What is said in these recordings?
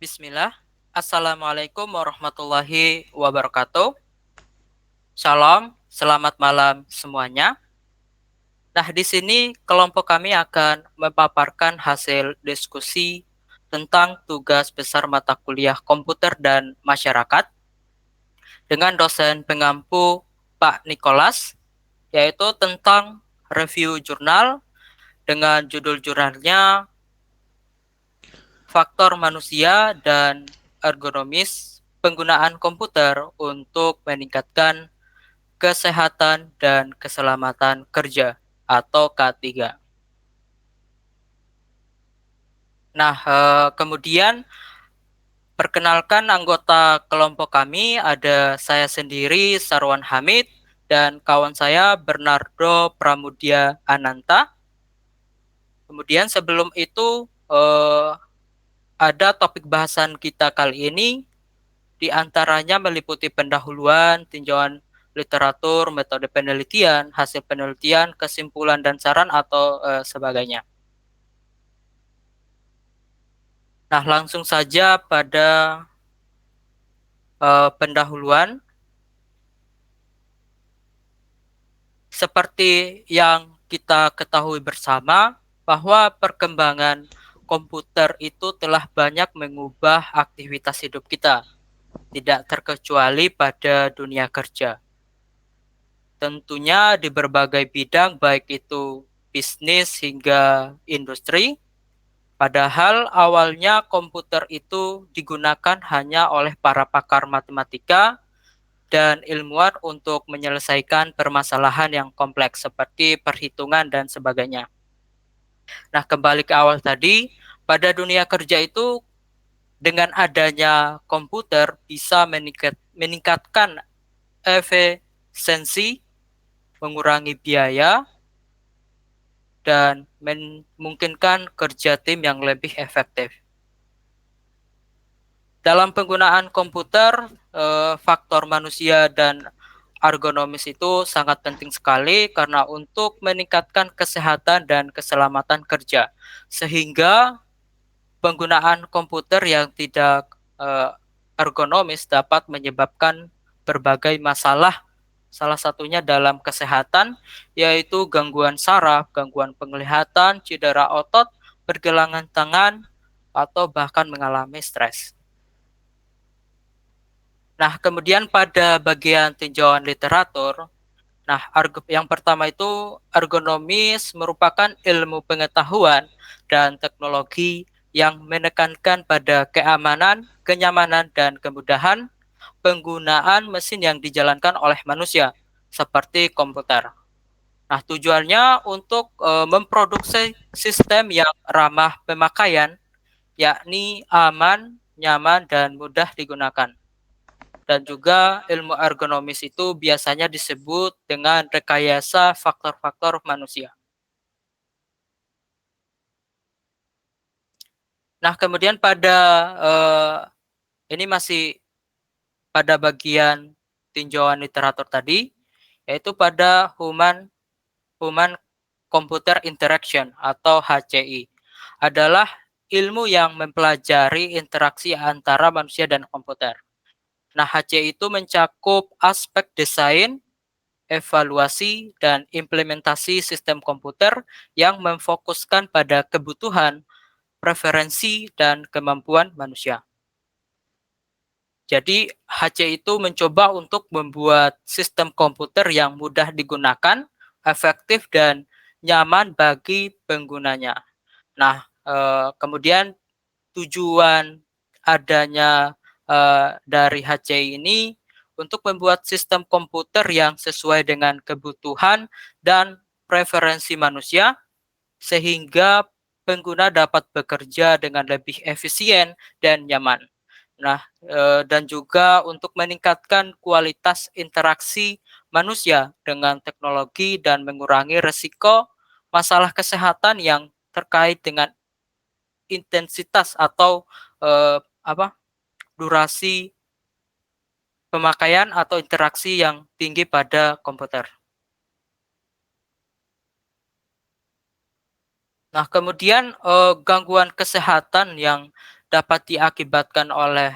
Bismillah. Assalamualaikum warahmatullahi wabarakatuh. Shalom, selamat malam semuanya. Nah, di sini kelompok kami akan memaparkan hasil diskusi tentang tugas besar mata kuliah komputer dan masyarakat dengan dosen pengampu Pak Nicholas, yaitu tentang review jurnal dengan judul jurnalnya Faktor Manusia dan Ergonomis Penggunaan Komputer untuk Meningkatkan Kesehatan dan Keselamatan Kerja atau K3. Nah, kemudian perkenalkan anggota kelompok kami, ada saya sendiri Sarwan Hamid dan kawan saya Bernardo Pramudia Ananta. Kemudian sebelum itu ada topik bahasan kita kali ini. Di antaranya meliputi pendahuluan, tinjauan literatur, metode penelitian, hasil penelitian, kesimpulan dan saran atau sebagainya. Nah, langsung saja pada pendahuluan. Seperti yang kita ketahui bersama, bahwa perkembangan komputer itu telah banyak mengubah aktivitas hidup kita, tidak terkecuali pada dunia kerja. Tentunya di berbagai bidang, baik itu bisnis hingga industri. Padahal awalnya komputer itu digunakan hanya oleh para pakar matematika dan ilmuwan untuk menyelesaikan permasalahan yang kompleks seperti perhitungan dan sebagainya. Nah, kembali ke awal tadi, pada dunia kerja itu dengan adanya komputer bisa meningkatkan efisiensi, mengurangi biaya, dan memungkinkan kerja tim yang lebih efektif. Dalam penggunaan komputer, faktor manusia dan ergonomis itu sangat penting sekali karena untuk meningkatkan kesehatan dan keselamatan kerja. Sehingga penggunaan komputer yang tidak ergonomis dapat menyebabkan berbagai masalah. Salah satunya dalam kesehatan, yaitu gangguan saraf, gangguan penglihatan, cedera otot, pergelangan tangan, atau bahkan mengalami stres. Nah, kemudian pada bagian tinjauan literatur, nah, yang pertama itu ergonomis merupakan ilmu pengetahuan dan teknologi yang menekankan pada keamanan, kenyamanan, dan kemudahan penggunaan mesin yang dijalankan oleh manusia, seperti komputer. Nah, tujuannya untuk memproduksi sistem yang ramah pemakaian, yakni aman, nyaman, dan mudah digunakan. Dan juga ilmu ergonomis itu biasanya disebut dengan rekayasa faktor-faktor manusia. Nah, kemudian pada ini masih pada bagian tinjauan literatur tadi, yaitu pada Human Computer Interaction atau HCI. Adalah ilmu yang mempelajari interaksi antara manusia dan komputer. Nah, HCI itu mencakup aspek desain, evaluasi, dan implementasi sistem komputer yang memfokuskan pada kebutuhan, preferensi, dan kemampuan manusia. Jadi, HC itu mencoba untuk membuat sistem komputer yang mudah digunakan, efektif, dan nyaman bagi penggunanya. Nah, kemudian tujuan adanya dari HCI ini untuk membuat sistem komputer yang sesuai dengan kebutuhan dan preferensi manusia, sehingga pengguna dapat bekerja dengan lebih efisien dan nyaman. Nah, dan juga untuk meningkatkan kualitas interaksi manusia dengan teknologi dan mengurangi risiko masalah kesehatan yang terkait dengan intensitas atau durasi pemakaian atau interaksi yang tinggi pada komputer. Nah, kemudian gangguan kesehatan yang dapat diakibatkan oleh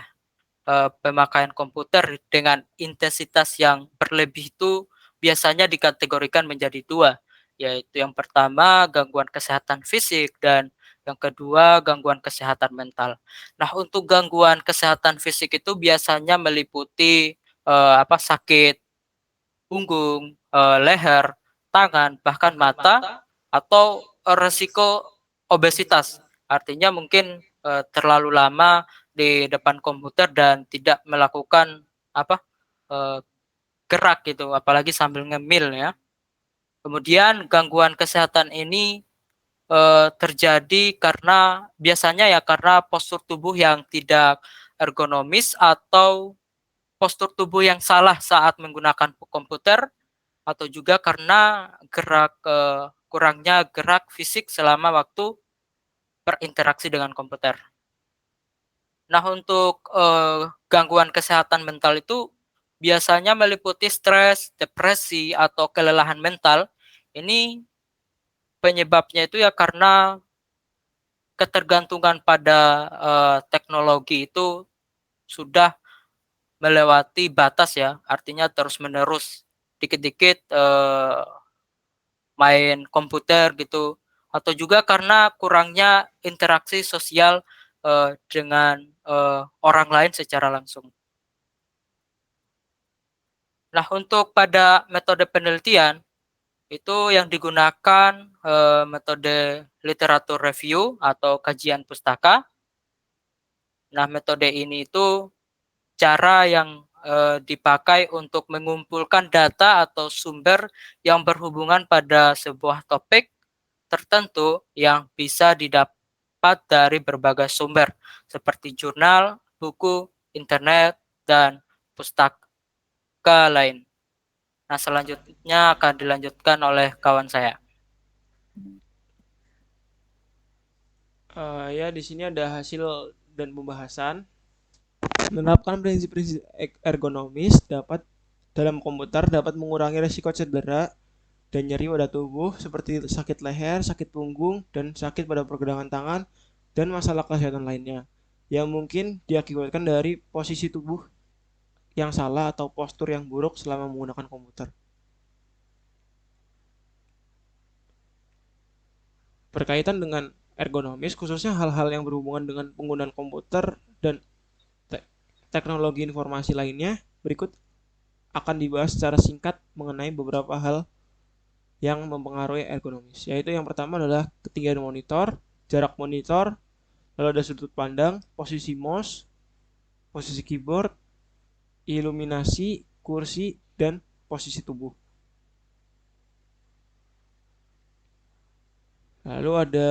pemakaian komputer dengan intensitas yang berlebih itu biasanya dikategorikan menjadi dua, yaitu yang pertama gangguan kesehatan fisik dan yang kedua gangguan kesehatan mental. Nah, untuk gangguan kesehatan fisik itu biasanya meliputi sakit punggung, leher, tangan, bahkan mata, atau resiko obesitas. Artinya mungkin terlalu lama di depan komputer dan tidak melakukan apa eh, gerak gitu, apalagi sambil ngemil ya. Kemudian gangguan kesehatan ini terjadi karena biasanya ya karena postur tubuh yang tidak ergonomis atau postur tubuh yang salah saat menggunakan komputer atau juga karena kurangnya gerak fisik selama waktu berinteraksi dengan komputer. Nah, untuk gangguan kesehatan mental itu biasanya meliputi stres, depresi, atau kelelahan mental. Ini penyebabnya itu ya karena ketergantungan pada teknologi itu sudah melewati batas ya, artinya terus-menerus dikit-dikit main komputer gitu, atau juga karena kurangnya interaksi sosial dengan orang lain secara langsung. Nah, untuk pada metode penelitian itu yang digunakan metode literatur review atau kajian pustaka. Nah, metode ini itu cara yang dipakai untuk mengumpulkan data atau sumber yang berhubungan pada sebuah topik tertentu yang bisa didapat dari berbagai sumber seperti jurnal, buku, internet, dan pustaka lain. Nah, selanjutnya akan dilanjutkan oleh kawan saya. Ya, di sini ada hasil dan pembahasan. Menerapkan prinsip-prinsip ergonomis dalam komputer dapat mengurangi risiko cedera dan nyeri pada tubuh seperti sakit leher, sakit punggung, dan sakit pada pergelangan tangan dan masalah kesehatan lainnya yang mungkin diakibatkan dari posisi tubuh yang salah atau postur yang buruk selama menggunakan komputer. Berkaitan dengan ergonomis, khususnya hal-hal yang berhubungan dengan penggunaan komputer dan teknologi informasi lainnya, berikut akan dibahas secara singkat mengenai beberapa hal yang mempengaruhi ergonomis, yaitu yang pertama adalah ketinggian monitor, jarak monitor, lalu ada sudut pandang, posisi mouse, posisi keyboard, iluminasi, kursi, dan posisi tubuh. Lalu ada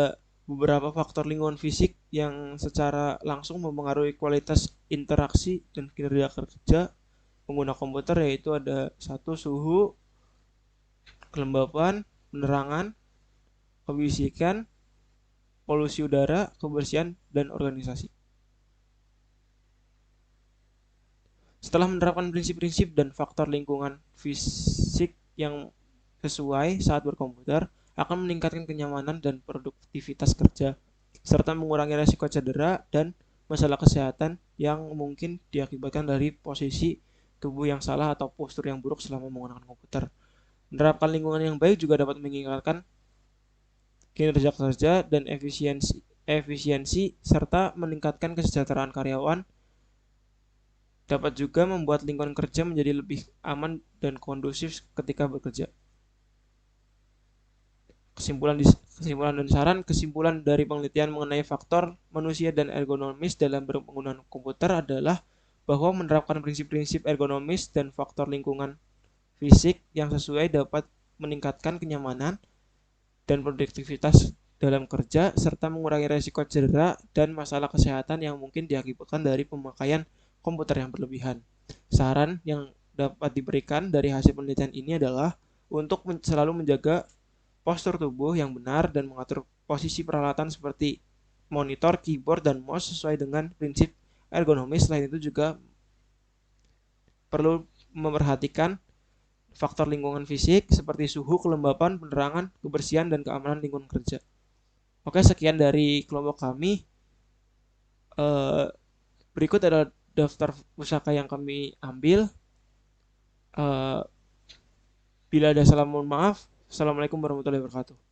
beberapa faktor lingkungan fisik yang secara langsung mempengaruhi kualitas interaksi dan kinerja kerja pengguna komputer, yaitu ada satu suhu, kelembapan, penerangan, kebisikan, polusi udara, kebersihan, dan organisasi. Setelah menerapkan prinsip-prinsip dan faktor lingkungan fisik yang sesuai saat berkomputer, akan meningkatkan kenyamanan dan produktivitas kerja, serta mengurangi risiko cedera dan masalah kesehatan yang mungkin diakibatkan dari posisi tubuh yang salah atau postur yang buruk selama menggunakan komputer. Menerapkan lingkungan yang baik juga dapat meningkatkan kinerja kerja dan efisiensi serta meningkatkan kesejahteraan karyawan. Dapat juga membuat lingkungan kerja menjadi lebih aman dan kondusif ketika bekerja. Kesimpulan dari penelitian mengenai faktor manusia dan ergonomis dalam penggunaan komputer adalah bahwa menerapkan prinsip-prinsip ergonomis dan faktor lingkungan fisik yang sesuai dapat meningkatkan kenyamanan dan produktivitas dalam kerja serta mengurangi risiko cedera dan masalah kesehatan yang mungkin diakibatkan dari pemakaian komputer yang berlebihan. Saran yang dapat diberikan dari hasil penelitian ini adalah untuk selalu menjaga postur tubuh yang benar dan mengatur posisi peralatan seperti monitor, keyboard, dan mouse sesuai dengan prinsip ergonomis. Selain itu juga perlu memperhatikan faktor lingkungan fisik seperti suhu, kelembapan, penerangan, kebersihan, dan keamanan lingkungan kerja. Oke, sekian dari kelompok kami. Eh, Berikut adalah daftar pusaka yang kami ambil. Eh, Bila ada salah mohon maaf. Assalamualaikum warahmatullahi wabarakatuh.